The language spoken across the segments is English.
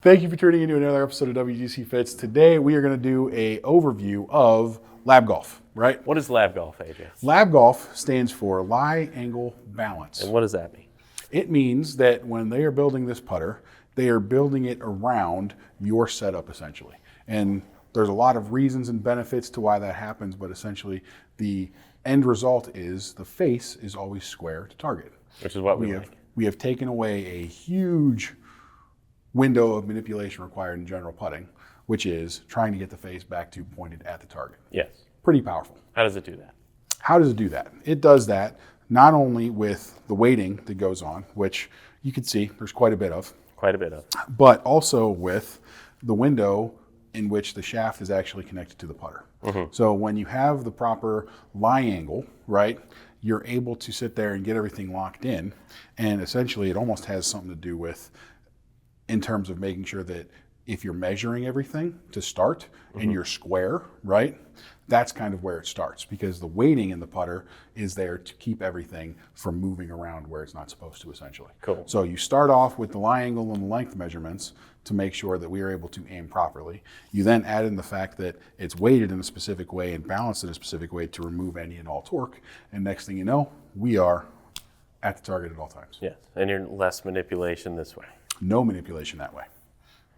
Thank you for tuning into another episode of WGC Fits. Today we are going to do a overview of lab golf, right? What is lab golf, AJ? Lab golf stands for lie angle balance. And what does that mean? It means that when they are building this putter, they are building it around your setup essentially. And there's a lot of reasons and benefits to why that happens, but essentially the end result is the face is always square to target. Which is what we like. We have taken away a huge window of manipulation required in general putting, which is trying to get the face back to pointed at the target. Yes. Pretty powerful. How does it do that? How does it do that? It does that not only with the weighting that goes on, which you can see there's quite a bit of, but also with the window in which the shaft is actually connected to the putter. So when you have the proper lie angle, right, you're able to sit there and get everything locked in, and essentially it almost has something to do with in terms of making sure that if you're measuring everything to start and you're square, right, that's kind of where it starts, because the weighting in the putter is there to keep everything from moving around where it's not supposed to, essentially. Cool. So you start off with the lie angle and the length measurements to make sure that we are able to aim properly. You then add in the fact that it's weighted in a specific way and balanced in a specific way to remove any and all torque, and next thing you know, we are at the target at all times. Yes, and you're less manipulation this way. No manipulation that way.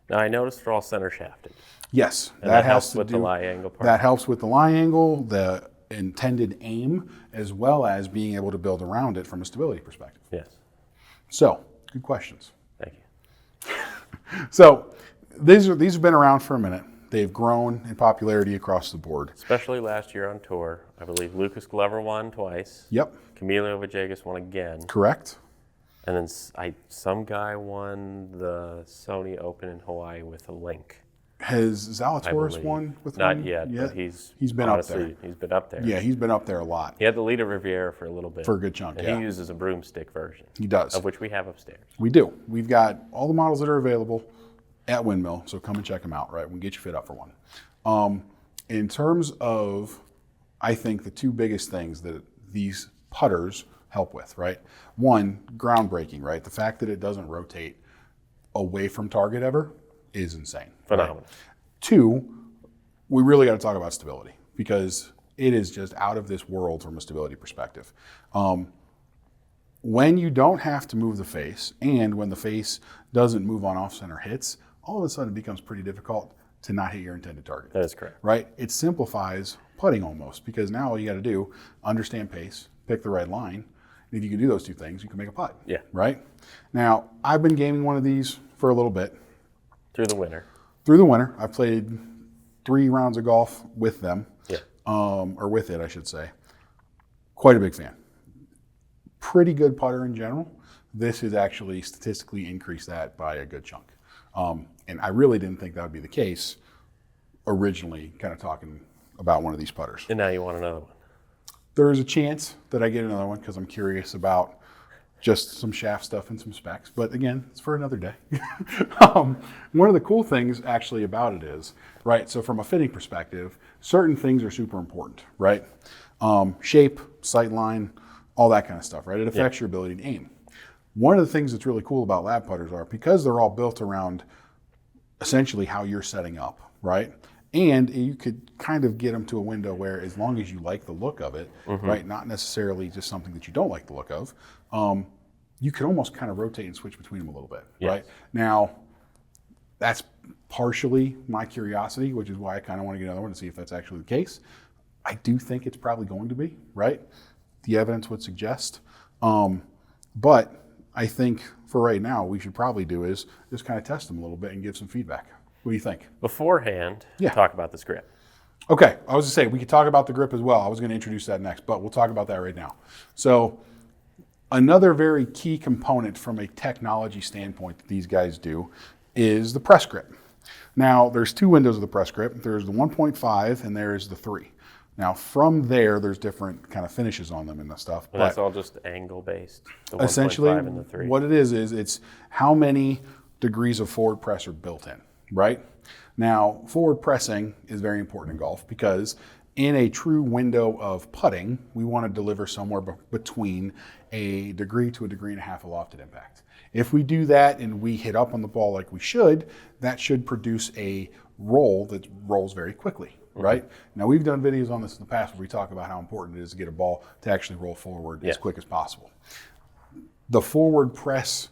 Now I noticed they're all center shafted. Yes, And that helps with the lie angle part. That helps with the lie angle, the intended aim, as well as being able to build around it from a stability perspective. Yes. So, good questions. Thank you. So, these have been around for a minute. They've grown in popularity across the board. Especially last year on tour. I believe Lucas Glover won twice. Yep. Camilo Villegas won again. Correct. And then some guy won the Sony Open in Hawaii with a link. Has Zalatoris won with Not one? yet, but he's been honestly, up there. He's been up there. Yeah, he's been up there a lot. He had the lead at Riviera for a little bit. For a good chunk, and yeah. he uses a broomstick version. He does. Of which we have upstairs. We do. We've got all the models that are available at Windmill, so come and check them out, right? We can get you fit up for one. In terms of, I think, the two biggest things that these putters help with, right? One, groundbreaking, right? The fact that it doesn't rotate away from target ever is insane. Phenomenal. Right? Two, we really got to talk about stability, because it is just out of this world from a stability perspective. When you don't have to move the face, and when the face doesn't move on off-center hits, all of a sudden it becomes pretty difficult to not hit your intended target. That is correct. Right? It simplifies putting almost, because now all you got to do, understand pace, pick the right line. And if you can do those two things, you can make a putt. Yeah. Right? Now, I've been gaming one of these for a little bit. Through the winter. Through the winter. I've played 3 rounds of golf with them. Yeah. Or with it, I should say. Quite a big fan. Pretty good putter in general. This has actually statistically increased that by a good chunk. And I really didn't think that would be the case originally, kind of talking about one of these putters. And now you want another one. There is a chance that I get another one because I'm curious about just some shaft stuff and some specs. But again, it's for another day. One of the cool things actually about it is, right, so from a fitting perspective, certain things are super important, right? Shape, sight line, all that kind of stuff, right? It affects your ability to aim. One of the things that's really cool about lab putters are, because they're all built around essentially how you're setting up, right? And you could kind of get them to a window where, as long as you like the look of it, right, not necessarily just something that you don't like the look of, you could almost kind of rotate and switch between them a little bit, right? Now, that's partially my curiosity, which is why I kind of want to get another one to see if that's actually the case. I do think it's probably going to be, right? The evidence would suggest. But I think for right now, we should probably do is just kind of test them a little bit and give some feedback. What do you think? Beforehand, talk about this grip. Okay, I was going to say, we could talk about the grip as well. I was going to introduce that next, but we'll talk about that right now. So another very key component from a technology standpoint that these guys do is the press grip. Now, there's 2 windows of the press grip. There's the 1.5 and there's the 3. Now, from there's different kind of finishes on them and the stuff. And that's all just angle based. The Essentially, 1.5 and the 3. what it is it's how many degrees of forward press are built in, right? Now, forward pressing is very important in golf, because in a true window of putting, we want to deliver somewhere between a degree to a degree and a half of lofted impact. If we do that and we hit up on the ball like we should, that should produce a roll that rolls very quickly, right? Now, we've done videos on this in the past where we talk about how important it is to get a ball to actually roll forward as quick as possible. The forward press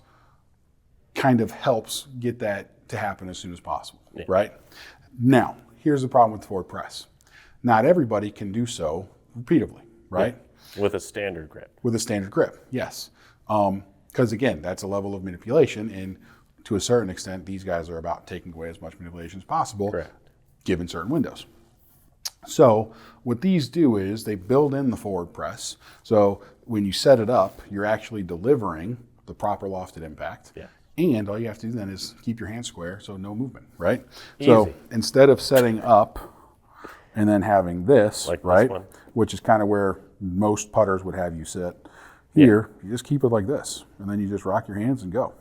kind of helps get that to happen as soon as possible, right? Now, here's the problem with the forward press. Not everybody can do so repeatedly, right? With a standard grip. With a standard grip, yes. Because again, that's a level of manipulation, and to a certain extent, these guys are about taking away as much manipulation as possible, given certain windows. So what these do is they build in the forward press. So when you set it up, you're actually delivering the proper lofted impact. And all you have to do then is keep your hand square, so no movement, right? Easy. So instead of setting up and then having this, like right, this one. which is kind of where most putters would have you sit, here, you just keep it like this, and then you just rock your hands and go,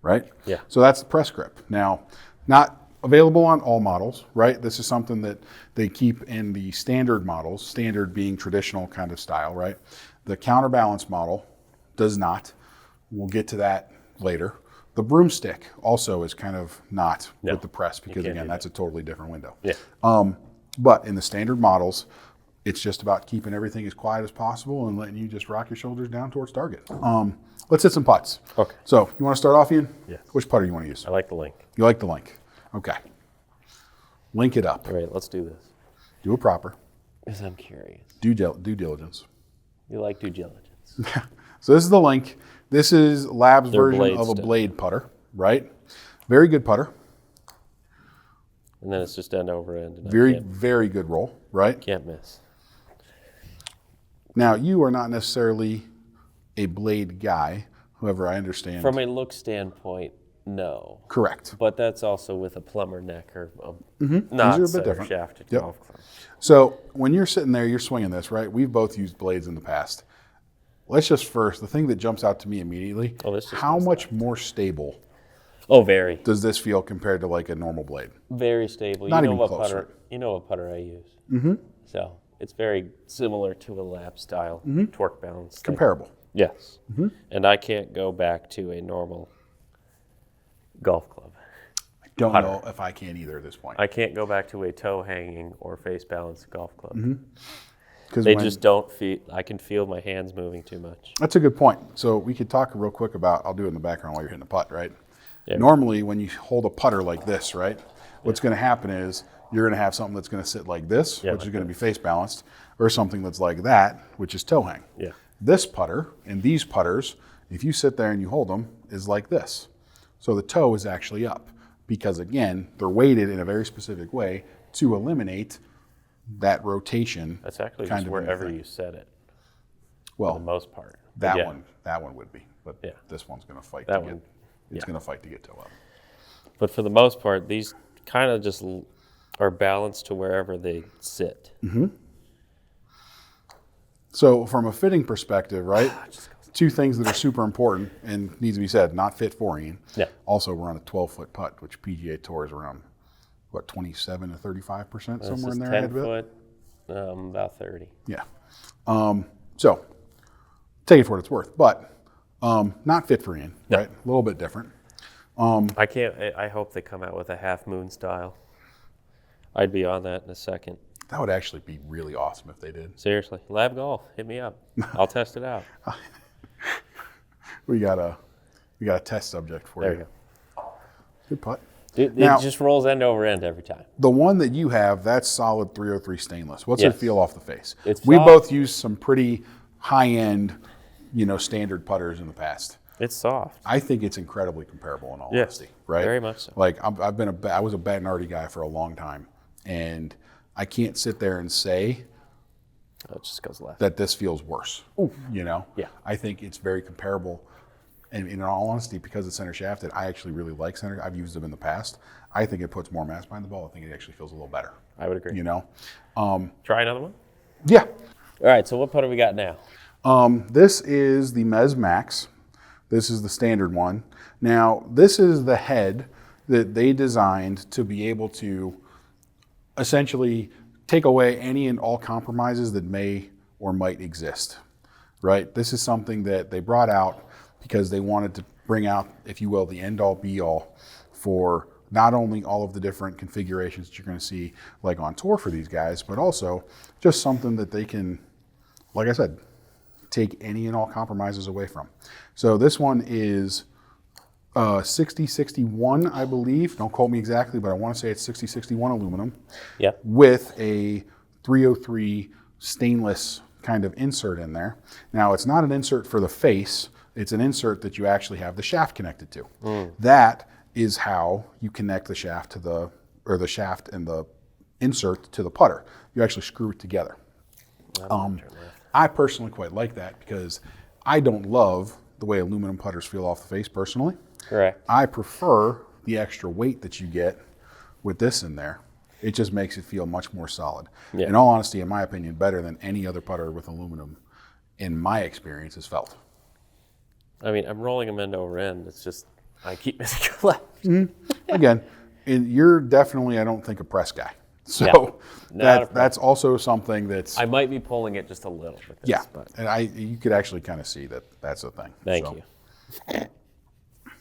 right? So that's the press grip. Now, not available on all models, right? This is something that they keep in the standard models, standard being traditional kind of style, right? The counterbalance model does not. We'll get to that later. The broomstick also is kind of not with the press because, again, that's a totally different window. But in the standard models, it's just about keeping everything as quiet as possible and letting you just rock your shoulders down towards target. Let's hit some putts. Okay. So you want to start off, Ian? Yes. Which putter do you want to use? I like the link. You like the link. Okay. Link it up. All right, let's do this. Do it proper. Because I'm curious. Due diligence. You like due diligence. So this is the link. This is Lab's Their version blade of a stick. blade putter, right? Very good putter. And then it's just end over end. And Very good roll, right? can't miss. Now, you are not necessarily a blade guy. However, I understand. From a look standpoint, no. Correct. But that's also with a plumber neck or These not are a bit center different. shafted Yep. golf club. So when you're sitting there, you're swinging this, right? We've both used blades in the past. Let's just first, the thing that jumps out to me immediately, this just how goes much more stable Oh, very. does this feel compared to like a normal blade? Very stable. Not you know even what close, putter right? you know what putter I use. So it's very similar to a lap style torque balance thing. Comparable. Yes. And I can't go back to a normal golf club. I don't know if I can either at this point. I can't go back to a toe hanging or face balanced golf club. 'Cause They when- just don't feel, I can feel my hands moving too much. That's a good point. So we could talk real quick about, I'll do it in the background while you're hitting the putt, right? Yeah. Normally when you hold a putter like this, right, what's going to happen is you're going to have something that's going to sit like this, which is going to be face balanced, or something that's like that, which is toe hang. Yeah. This putter and these putters, if you sit there and you hold them, is like this. So the toe is actually up because, again, they're weighted in a very specific way to eliminate that rotation. That's actually kind just of wherever thing. you set it, for Well, the most part. that Yeah. one would be, but Yeah. this one's going to fight That to one, get. It's going to fight to get toe up. But for the most part, these kind of just are balanced to wherever they sit. So from a fitting perspective, right? Two things that are super important and needs to be said, not fit for Ian. Yeah. Also, we're on a 12-foot putt, which PGA Tour is around, what, 27 to 35%, This somewhere is in there. 10 I'd bet. foot, about 30. Yeah. So take it for what it's worth, but not fit for Ian, right? A little bit different. I can't. I hope they come out with a half moon style. I'd be on that in a second. That would actually be really awesome if they did. Seriously, Lab Golf, hit me up. I'll test it out. We got a test subject for There you. you go. Good putt. It Now- just rolls end over end every time. The one that you have, that's solid 303 stainless. What's it Yes. feel off the face? It's We soft. both used some pretty high-end, standard putters in the past. It's soft. I think it's incredibly comparable in all Yes, honesty, right? very much so. Like I was a Batinardi guy for a long time, and I can't sit there and say Oh, it just goes left. that this feels worse. Yeah. I think it's very comparable. And in all honesty, because it's center shafted, I actually really like center. I've used them in the past. I think it puts more mass behind the ball. I think it actually feels a little better. I would agree. Try another one. Yeah. All right. So what putter we got now? This is the Mez Max. This is the standard one. Now, this is the head that they designed to be able to essentially take away any and all compromises that may or might exist, right? This is something that they brought out because they wanted to bring out, if you will, the end-all be-all for not only all of the different configurations that you're going to see like on tour for these guys, but also just something that they can, like I said, take any and all compromises away from. So this one is 6061, I believe. Don't quote me exactly, but I want to say it's 6061 aluminum. Yep. With a 303 stainless kind of insert in there. Now, it's not an insert for the face. It's an insert that you actually have the shaft connected to. That is how you connect the shaft to the shaft and the insert to the putter. You actually screw it together. I personally quite like that because I don't love the way aluminum putters feel off the face personally. Correct. I prefer the extra weight that you get with this in there. It just makes it feel much more solid. Yeah. In all honesty, in my opinion, better than any other putter with aluminum, in my experience, has felt. I mean, I'm rolling them end over end. It's just I keep missing a left. Again, you're definitely, I don't think, a press guy. So that's also something that's... I might be pulling it just a little with this. Yeah, But and you could actually kind of see that that's a thing. thank So, you.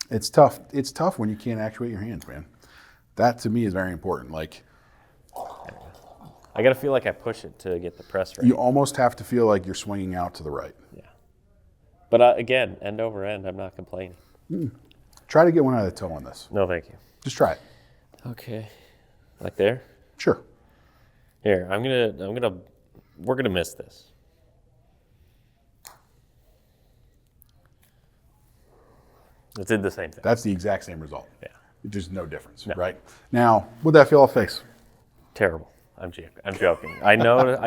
It's tough. It's tough when you can't actuate your hands, man. That to me is very important. Like, I got to feel like I push it to get the press right. you almost have to feel like you're swinging out to the right. Yeah. But again, end over end, I'm not complaining. Try to get one out of the toe on this. No, thank you. Just try it. Okay. Like there? Sure. Here, we're gonna miss this. It did the same thing. That's the exact same result. Yeah. There's no difference, No. right? Now, would that feel off face? Terrible. I'm joking. I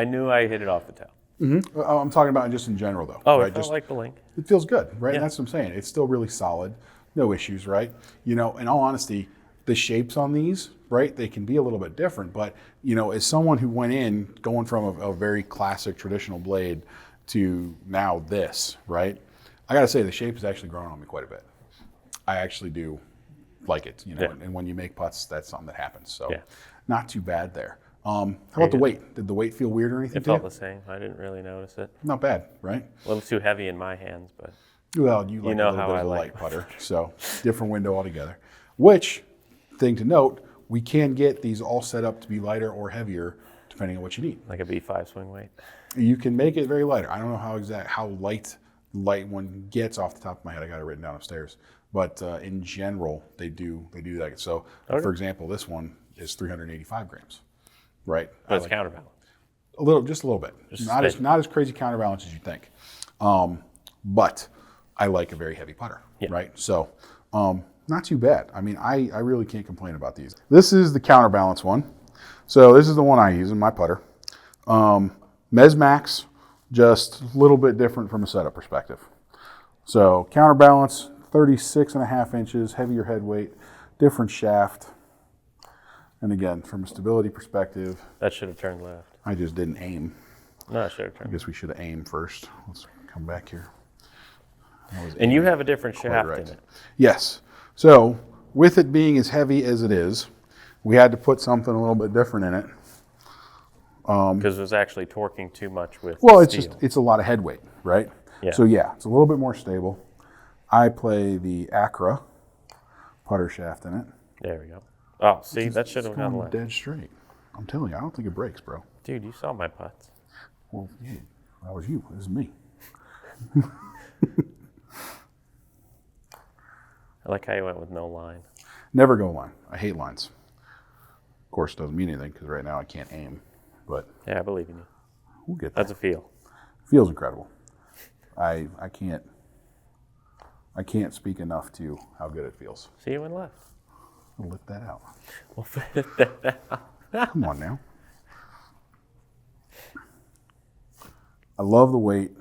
knew I hit it off the toe. I'm talking about just in general, though. Oh, right? it felt Just, like the link. it feels good, right? Yeah. And that's what I'm saying. It's still really solid. No issues, right? You know, in all honesty, the shapes on these, right, they can be a little bit different. But, you know, as someone who went in, going from a very classic traditional blade to now this, right, I got to say the shape has actually grown on me quite a bit. I actually do like it, you know, Yeah. and when you make putts, that's something that happens. So Yeah. not too bad there. How about the weight? Did the weight feel weird or anything It to you? felt the same. I didn't really notice it. Not bad, right? A little too heavy in my hands, but Well, you like know a little how bit I of a like light putter, so different window altogether. Which, thing to note, we can get these all set up to be lighter or heavier depending on what you need. like a B5 swing weight. You can make it very lighter. I don't know how light one gets off the top of my head. I got it written down upstairs, but in general, they do that. So, Okay. for example, this one is 385 grams, right? But it's counterbalance. Just a little bit. Not a as crazy counterbalance as you think, but I like a very heavy putter, Yeah. right? So not too bad. I mean, I really can't complain about these. This is the counterbalance one. So this is the one I use in my putter. Mesmax, just a little bit different from a setup perspective. So counterbalance, 36.5 inches, heavier head weight, different shaft. And again, from a stability perspective, That should have turned left. I just didn't aim. No, it should have I turned. guess we should have aimed first. Let's come back here. I was And you aiming have a different quite shaft right. in it. Yes. So with it being as heavy as it is, we had to put something a little bit different in it. Because it was actually torquing too much with Well, it's steel. it's a lot of head weight, right? Yeah. So yeah, it's a little bit more stable. I play the Acra putter shaft in it. There we go. Oh, see, that should have It's gone going left. dead straight. I'm telling you, I don't think it breaks, bro. Dude, you saw my putts. Well, yeah, that was you. This is me. I like how you went with no line. Never go line. I hate lines. Of course, it doesn't mean anything because right now I can't aim, but Yeah, I believe in you. we'll get there. That's a feel. Feels incredible. I can't speak enough to how good it feels. See, you went left. I'll lift that out. We'll fit that out. Come on now. I love the weight.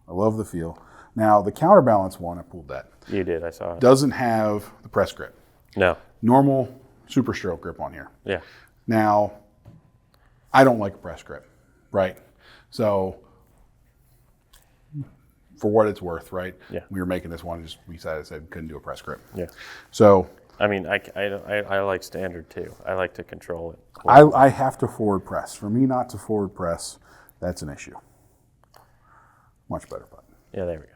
I love the feel. Now the counterbalance one, I pulled that, You did, I saw it. doesn't have the press grip. No. Normal super stroke grip on here. Yeah. Now, I don't like a press grip, right? So, for what it's worth, right? Yeah. We were making this one, we decided we couldn't do a press grip. Yeah. So, I mean, I like standard too. I like to control it. I have to forward press. For me not to forward press, that's an issue. Much better putt. Yeah, there we go.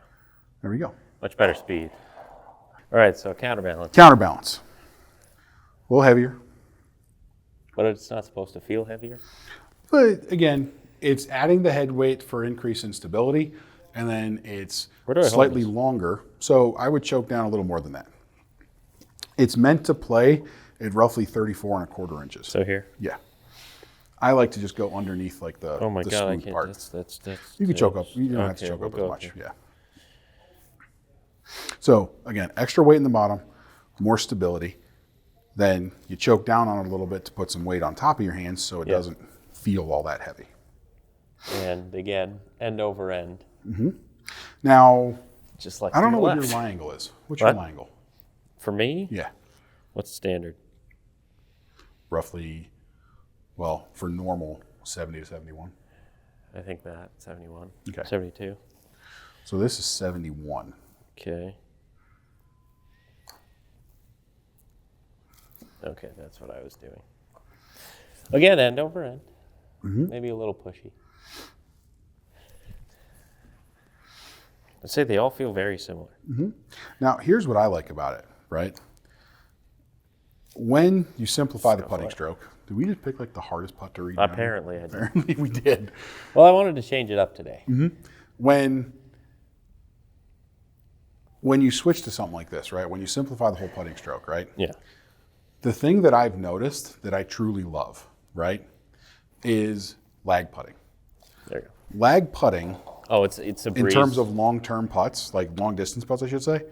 There we go. Much better speed. All right, so counterbalance. Counterbalance. A little heavier. But it's not supposed to feel heavier? But again, it's adding the head weight for increase in stability, and then it's Where do I hold slightly this? longer. So I would choke down a little more than that. It's meant to play at roughly 34¼ inches. So here? Yeah. I like to just go underneath like the, Oh my the God, I smooth can't. part. That's You can choke up. You don't have to Okay, choke we'll up go as much. here. Yeah. So again, extra weight in the bottom, more stability. Then you choke down on it a little bit to put some weight on top of your hands so it Yeah. doesn't feel all that heavy. And again, end over end. Now, Just like I don't to know the what your left. lie angle is. What's What? your lie angle? For me, Yeah. what's standard? Roughly, well, for normal, 70 to 71. I think that 71. Okay. 72. So this is 71. Okay. Okay, that's what I was doing. Again, end over end. Maybe a little pushy. I'd say they all feel very similar. Now, here's what I like about it, right? When you simplify the putting it. stroke, did we just pick like the hardest putt to read? Apparently I did. Apparently we did. Well, I wanted to change it up today. When you switch to something like this, right? When you simplify the whole putting stroke, right? Yeah. The thing that I've noticed that I truly love, right, is lag putting. There you go. Lag putting, Oh, it's a breeze. in terms of long-term putts, like long distance putts, I should say,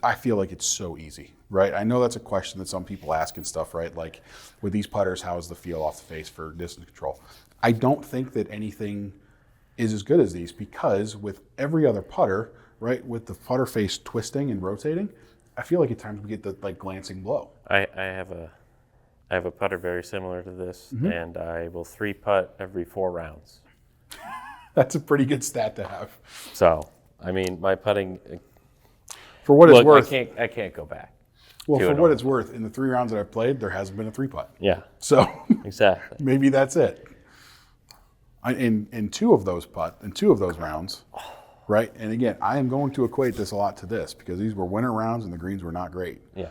I feel like it's so easy, right? I know that's a question that some people ask and stuff, right? Like with these putters, how is the feel off the face for distance control? I don't think that anything is as good as these because with every other putter, right, with the putter face twisting and rotating, I feel like at times we get the like glancing blow. I have a putter very similar to this, and I will 3-putt every 4 rounds. That's a pretty good stat to have. So, I mean, my putting. For what it's Look, worth, I can't go back. well, to for it what all. it's worth, in the 3 rounds that I've played, there hasn't been a 3-putt. Yeah, So exactly. maybe that's it. In 2 of those rounds, right? And again, I am going to equate this a lot to this because these were winter rounds and the greens were not great. Yeah,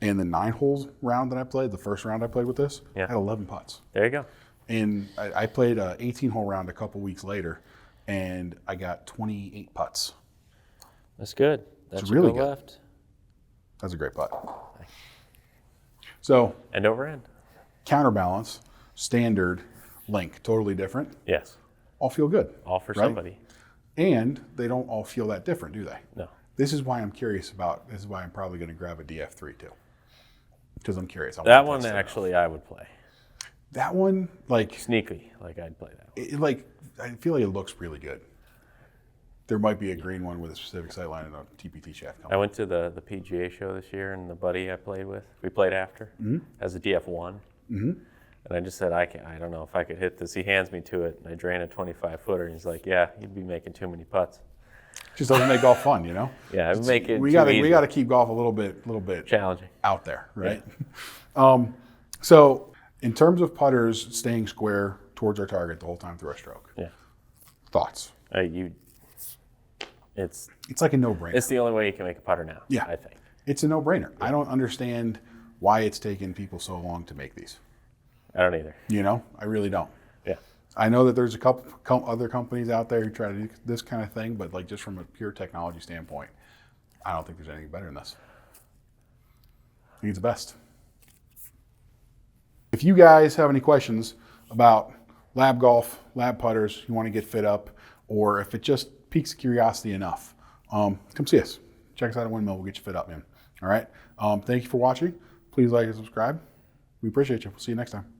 In the 9 holes round that I played, the first round I played with this, Yeah. I had 11 putts. there you go. And I played a 18-hole round a couple weeks later, and I got 28 putts. That's good. That's It's really go good. left. That's a great putt. So End over end. counterbalance, standard, link, totally different. Yes, All feel good. all for right? somebody. And they don't all feel that different, do they? No. This is why I'm curious about. This is why I'm probably going to grab a DF3 too, because I'm curious. That one actually I would play. That one, like, Sneaky, like I'd play that one. like I feel like it looks really good. There might be a green one with a specific sightline and a TPT shaft I coming. went to the PGA show this year, and the buddy I played with, we played after, as a DF1. And I just said, I don't know if I could hit this. He hands me to it, and I drain a 25-footer, and he's like, yeah, you'd be making too many putts. Just doesn't make golf fun, you know. Yeah, it would make it We too got easy. to keep golf a little bit Challenging. out there, right? So in terms of putters staying square towards our target the whole time through our stroke, Yeah. thoughts? It's It's like a no-brainer. the only way you can make a putter now, Yeah. I think. It's a no-brainer. I don't understand why it's taken people so long to make these. I don't either. You know, I really don't. Yeah. I know that there's a couple other companies out there who try to do this kind of thing, but like just from a pure technology standpoint, I don't think there's anything better than this. I think it's the best. If you guys have any questions about lab golf, lab putters, you want to get fit up, or if it just piques curiosity enough, come see us. Check us out at Windmill. We'll get you fit up, man. All right. Thank you for watching. Please like and subscribe. We appreciate you. We'll see you next time.